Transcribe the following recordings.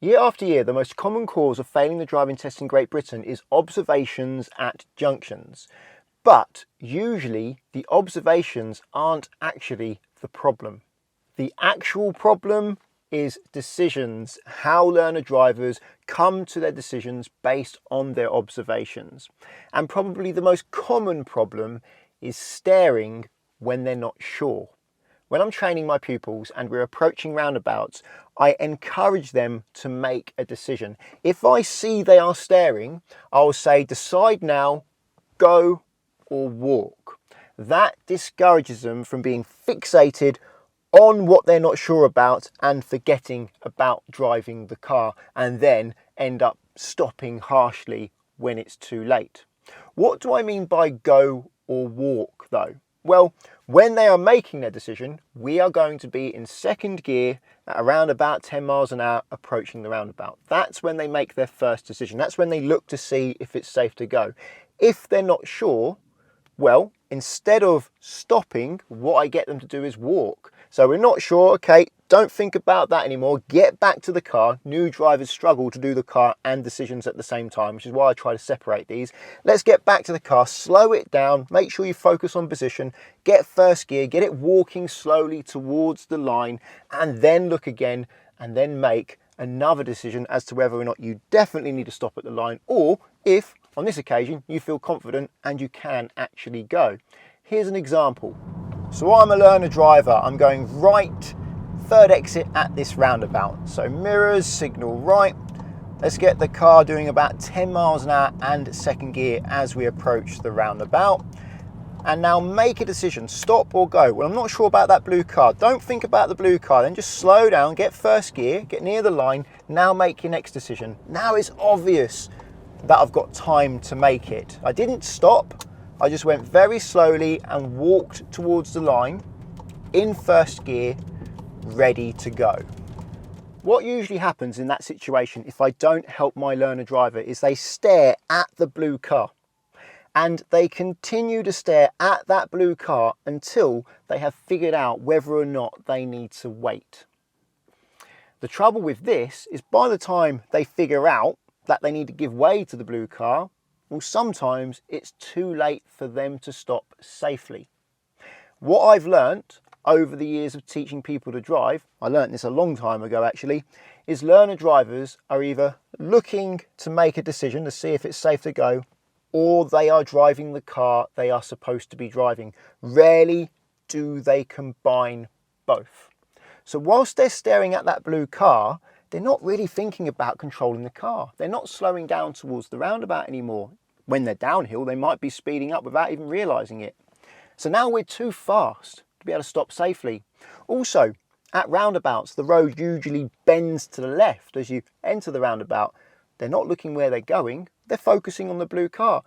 Year after year, the most common cause of failing the driving test in Great Britain is observations at junctions. But usually the observations aren't actually the problem. The actual problem is decisions, how learner drivers come to their decisions based on their observations. And probably the most common problem is staring when they're not sure. When I'm training my pupils and we're approaching roundabouts, I encourage them to make a decision. If I see they are staring, I'll say, decide now, go or walk. That discourages them from being fixated on what they're not sure about and forgetting about driving the car, and then end up stopping harshly when it's too late. What do I mean by go or walk though? Well, when they are making their decision, we are going to be in second gear at around about 10 miles an hour approaching the roundabout. That's when they make their first decision. That's when they look to see if it's safe to go. If they're not sure, well, instead of stopping, what I get them to do is walk. So we're not sure, okay, don't think about that anymore. Get back to the car. New drivers struggle to do the car and decisions at the same time, which is why I try to separate these. Let's get back to the car, slow it down, make sure you focus on position, get first gear, get it walking slowly towards the line, and then look again, and then make another decision as to whether or not you definitely need to stop at the line, or if, on this occasion, you feel confident and you can actually go. Here's an example. So I'm a learner driver. I'm going right, third exit at this roundabout. So mirrors, signal right. Let's get the car doing about 10 miles an hour and second gear as we approach the roundabout. And now make a decision, stop or go. Well, I'm not sure about that blue car. Don't think about the blue car, then just slow down, get first gear, get near the line. Now make your next decision. Now it's obvious that I've got time to make it. I didn't stop. I just went very slowly and walked towards the line in first gear, ready to go. What usually happens in that situation if I don't help my learner driver is they stare at the blue car, and they continue to stare at that blue car until they have figured out whether or not they need to wait. The trouble with this is by the time they figure out that they need to give way to the blue car, well, sometimes it's too late for them to stop safely. What I've learnt over the years of teaching people to drive, I learnt this a long time ago actually, is learner drivers are either looking to make a decision to see if it's safe to go, or they are driving the car they are supposed to be driving. Rarely do they combine both. So whilst they're staring at that blue car, they're not really thinking about controlling the car. They're not slowing down towards the roundabout anymore. When they're downhill, they might be speeding up without even realising it. So now we're too fast to be able to stop safely. Also, at roundabouts, the road usually bends to the left as you enter the roundabout. They're not looking where they're going, they're focusing on the blue car.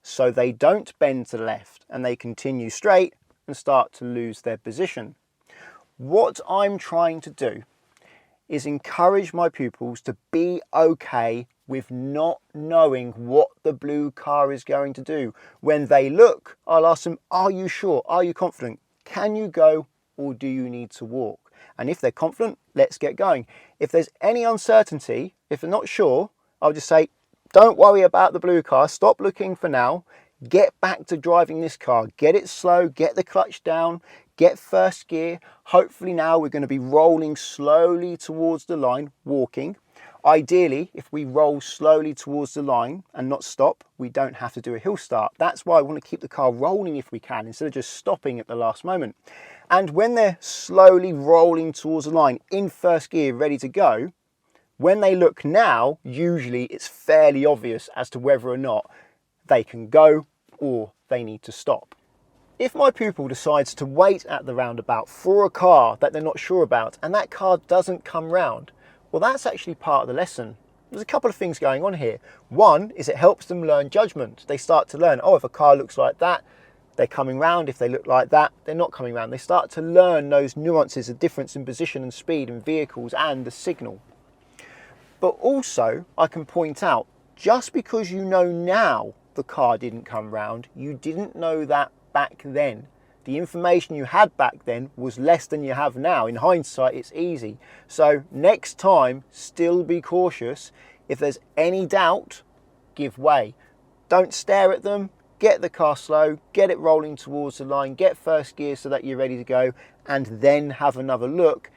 So they don't bend to the left and they continue straight and start to lose their position. What I'm trying to do is encourage my pupils to be okay with not knowing what the blue car is going to do. When they look, I'll ask them, are you sure? Are you confident? Can you go or do you need to walk? And if they're confident, let's get going. If there's any uncertainty, if they're not sure, I'll just say, don't worry about the blue car, stop looking for now, get back to driving this car, get it slow, get the clutch down, get first gear. Hopefully now we're going to be rolling slowly towards the line, walking. Ideally, if we roll slowly towards the line and not stop, we don't have to do a hill start. That's why I want to keep the car rolling if we can, instead of just stopping at the last moment. And when they're slowly rolling towards the line in first gear, ready to go, when they look now, usually it's fairly obvious as to whether or not they can go or they need to stop. If my pupil decides to wait at the roundabout for a car that they're not sure about and that car doesn't come round, well, that's actually part of the lesson. There's a couple of things going on here. One is it helps them learn judgment. They start to learn, oh, if a car looks like that, they're coming round. If they look like that, they're not coming round. They start to learn those nuances, the difference in position and speed in vehicles and the signal. But also, I can point out, just because you know now the car didn't come round, you didn't know that back then. The information you had back then was less than you have now. In hindsight, it's easy. So next time, still be cautious. If there's any doubt, give way. Don't stare at them. Get the car slow, get it rolling towards the line, get first gear so that you're ready to go, and then have another look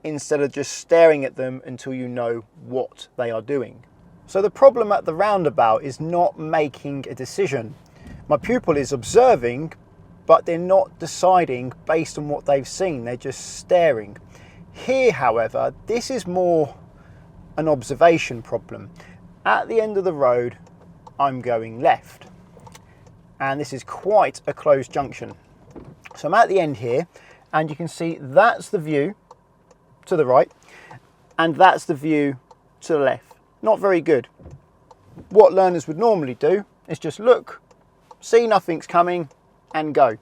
instead of just staring at them until you know what they are doing. So the problem at the roundabout is not making a decision. My pupil is observing, but they're not deciding based on what they've seen, they're just staring. Here, however, this is more an observation problem. At the end of the road, I'm going left. And this is quite a closed junction. So I'm at the end here, and you can see that's the view to the right, and that's the view to the left. Not very good. What learners would normally do is just look, see nothing's coming, and go.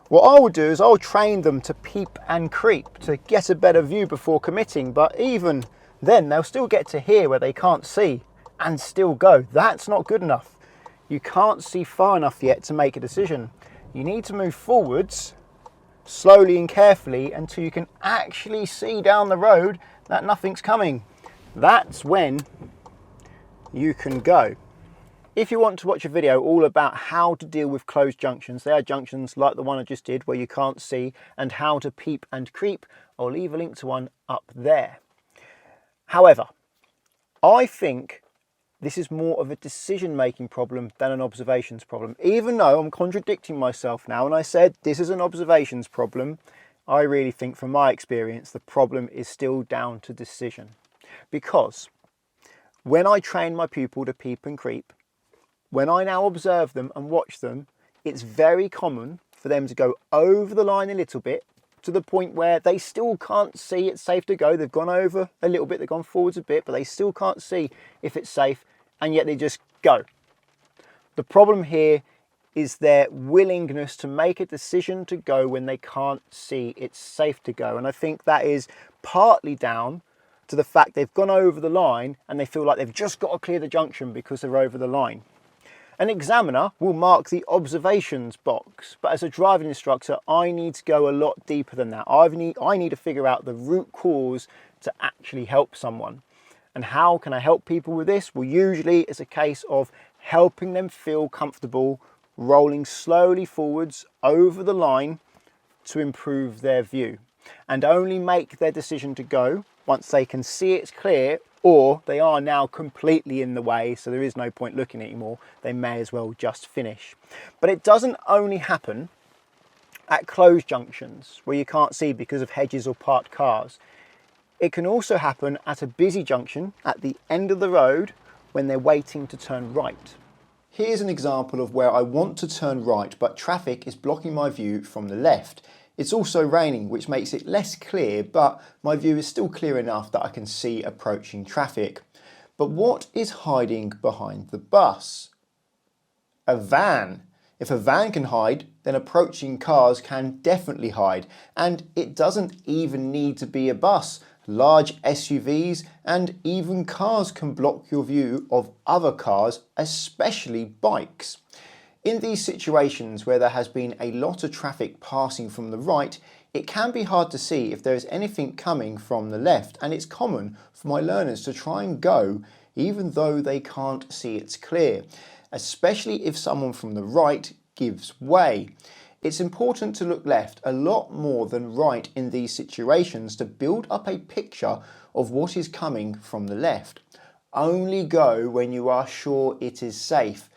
What I will do is I'll train them to peep and creep to get a better view before committing, but even then they'll still get to here where they can't see and still go. That's not good enough. You can't see far enough yet to make a decision. You need to move forwards slowly and carefully until you can actually see down the road that nothing's coming. That's when you can go. If you want to watch a video all about how to deal with closed junctions, they are junctions like the one I just did where you can't see, and how to peep and creep, I'll leave a link to one up there. However, I think this is more of a decision-making problem than an observations problem. Even though I'm contradicting myself now and I said this is an observations problem, I really think from my experience the problem is still down to decision. Because when I train my pupil to peep and creep, when I now observe them and watch them, it's very common for them to go over the line a little bit to the point where they still can't see it's safe to go. They've gone over a little bit, they've gone forwards a bit, but they still can't see if it's safe, and yet they just go. The problem here is their willingness to make a decision to go when they can't see it's safe to go. And I think that is partly down to the fact they've gone over the line and they feel like they've just got to clear the junction because they're over the line. An examiner will mark the observations box, but as a driving instructor, I need to go a lot deeper than that. I need to figure out the root cause to actually help someone. And how can I help people with this? Well, usually it's a case of helping them feel comfortable rolling slowly forwards over the line to improve their view, and only make their decision to go once they can see it's clear, or they are now completely in the way, so there is no point looking anymore. They may as well just finish. But it doesn't only happen at closed junctions where you can't see because of hedges or parked cars. It can also happen at a busy junction at the end of the road when they're waiting to turn right. Here's an example of where I want to turn right, but traffic is blocking my view from the left. It's also raining, which makes it less clear, but my view is still clear enough that I can see approaching traffic. But what is hiding behind the bus? A van. If a van can hide, then approaching cars can definitely hide. And it doesn't even need to be a bus. Large SUVs and even cars can block your view of other cars, especially bikes. In these situations where there has been a lot of traffic passing from the right, it can be hard to see if there is anything coming from the left, and it's common for my learners to try and go even though they can't see it's clear, especially if someone from the right gives way. It's important to look left a lot more than right in these situations to build up a picture of what is coming from the left. Only go when you are sure it is safe,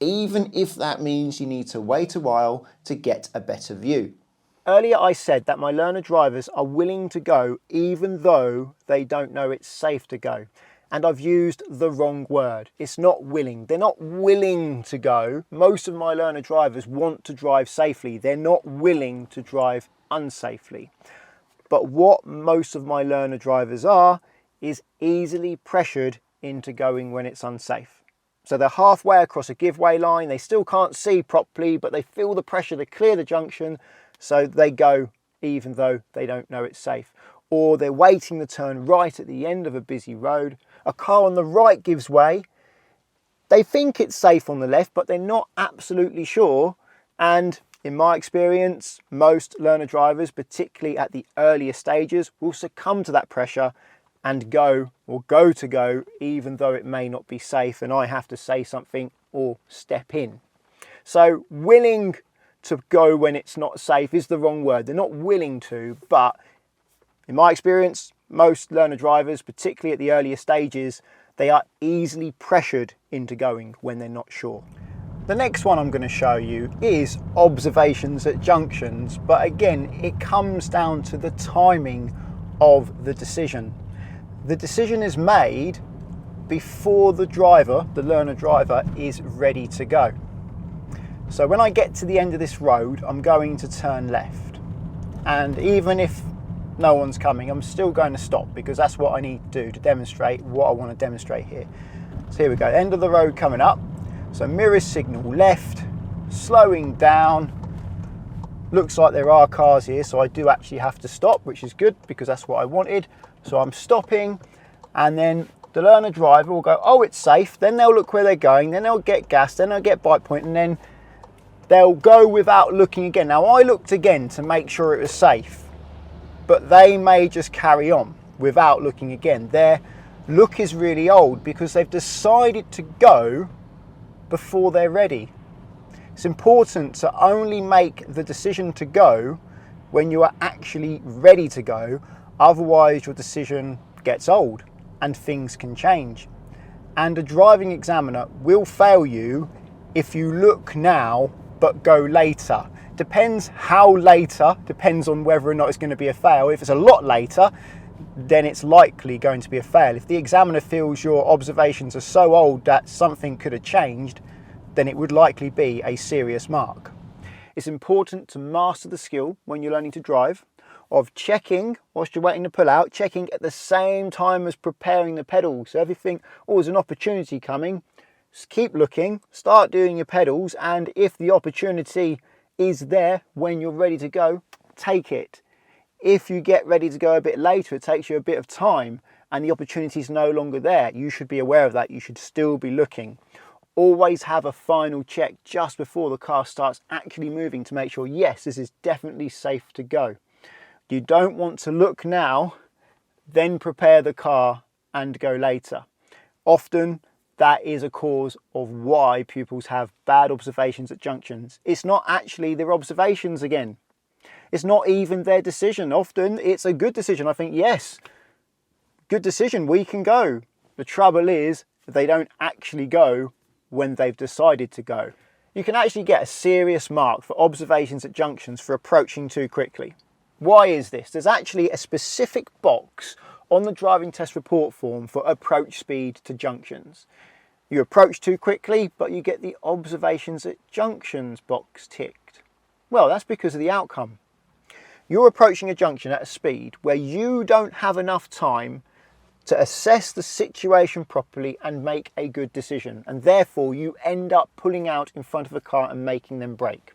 even if that means you need to wait a while to get a better view. Earlier I said that my learner drivers are willing to go even though they don't know it's safe to go. And I've used the wrong word. It's not willing. They're not willing to go. Most of my learner drivers want to drive safely. They're not willing to drive unsafely. But what most of my learner drivers are is easily pressured into going when it's unsafe. So they're halfway across a giveaway line. They still can't see properly, but they feel the pressure to clear the junction. So they go even though they don't know it's safe. Or they're waiting to turn right at the end of a busy road. A car on the right gives way. They think it's safe on the left, but they're not absolutely sure. And In my experience, most learner drivers, particularly at the earlier stages, will succumb to that pressure and go to go, even though it may not be safe and I have to say something or step in. So willing to go when it's not safe is the wrong word. They're not willing to, but in my experience, most learner drivers, particularly at the earlier stages, they are easily pressured into going when they're not sure. The next one I'm going to show you is observations at junctions, but again, it comes down to the timing of the decision. The decision is made before the driver, the learner driver, is ready to go. So when I get to the end of this road, I'm going to turn left. And even if no one's coming, I'm still going to stop because that's what I need to do to demonstrate what I want to demonstrate here. So here we go, end of the road coming up. So mirror signal left, slowing down. Looks like there are cars here, so I do actually have to stop, which is good because that's what I wanted. So I'm stopping, and then the learner driver will go, oh, it's safe. Then they'll look where they're going, then they'll get gas, then they'll get bike point, and then they'll go without looking again. Now I looked again to make sure it was safe, but they may just carry on without looking again. Their look is really old because they've decided to go before they're ready. It's important to only make the decision to go when you are actually ready to go. Otherwise your decision gets old and things can change. And a driving examiner will fail you if you look now but go later. Depends how later, depends on whether or not it's going to be a fail. If it's a lot later, then it's likely going to be a fail. If the examiner feels your observations are so old that something could have changed, then it would likely be a serious mark. It's important to master the skill when you're learning to drive of checking whilst you're waiting to pull out, checking at the same time as preparing the pedals. So everything, there's an opportunity coming, just keep looking, start doing your pedals, and if the opportunity is there when you're ready to go, take it. If you get ready to go a bit later, it takes you a bit of time and the opportunity is no longer there, you should be aware of that. You should still be looking. Always have a final check just before the car starts actually moving to make sure, yes, this is definitely safe to go. You don't want to look now, then prepare the car and go later. Often that is a cause of why pupils have bad observations at junctions. It's not actually their observations again. It's not even their decision. Often it's a good decision. I think, yes, good decision, we can go. The trouble is they don't actually go when they've decided to go. You can actually get a serious mark for observations at junctions for approaching too quickly. Why is this? There's actually a specific box on the driving test report form for approach speed to junctions. You approach too quickly, but you get the observations at junctions box ticked. Well, that's because of the outcome. You're approaching a junction at a speed where you don't have enough time to assess the situation properly and make a good decision, and therefore you end up pulling out in front of a car and making them brake.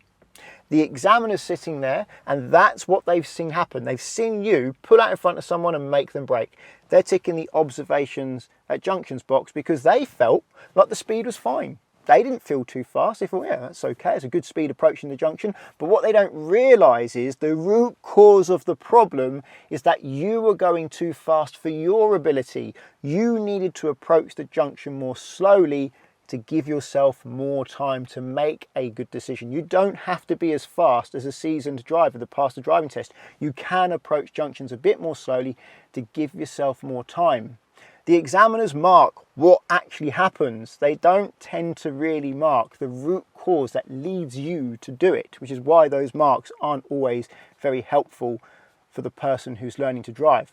The examiner's sitting there and that's what they've seen happen. They've seen you pull out in front of someone and make them brake. They're ticking the observations at junctions box because they felt like the speed was fine. They didn't feel too fast. They thought, yeah, that's okay. It's a good speed approaching the junction. But what they don't realise is the root cause of the problem is that you were going too fast for your ability. You needed to approach the junction more slowly to give yourself more time to make a good decision. You don't have to be as fast as a seasoned driver that passed the driving test. You can approach junctions a bit more slowly to give yourself more time. The examiners mark what actually happens. They don't tend to really mark the root cause that leads you to do it, which is why those marks aren't always very helpful for the person who's learning to drive.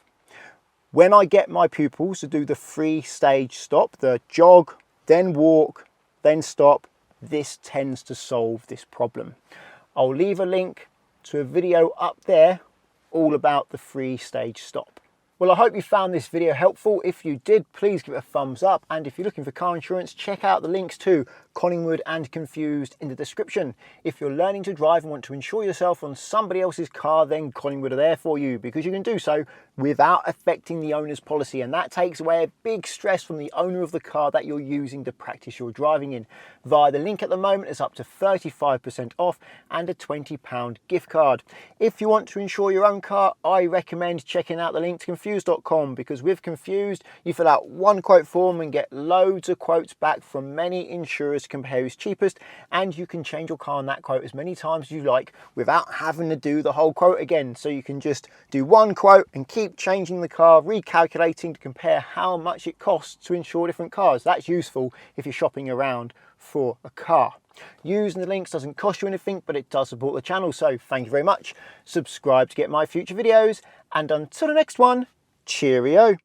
When I get my pupils to do the 3-stage stop, the jog, then walk, then stop, this tends to solve this problem. I'll leave a link to a video up there all about the 3-stage stop. Well, I hope you found this video helpful. If you did, please give it a thumbs up. And if you're looking for car insurance, check out the links to Collingwood and Confused in the description. If you're learning to drive and want to insure yourself on somebody else's car, then Collingwood are there for you because you can do so without affecting the owner's policy, and that takes away a big stress from the owner of the car that you're using to practice your driving in. Via the link at the moment, it's up to 35% off and a £20 gift card. If you want to insure your own car, I recommend checking out the link to confused.com, because with Confused you fill out one quote form and get loads of quotes back from many insurers to compare who's cheapest, and you can change your car on that quote as many times as you like without having to do the whole quote again. So you can just do one quote and keep changing the car, recalculating to compare how much it costs to insure different cars. That's useful if you're shopping around for a car. Using the links doesn't cost you anything, but it does support the channel, so thank you very much. Subscribe to get my future videos, and until the next one, cheerio.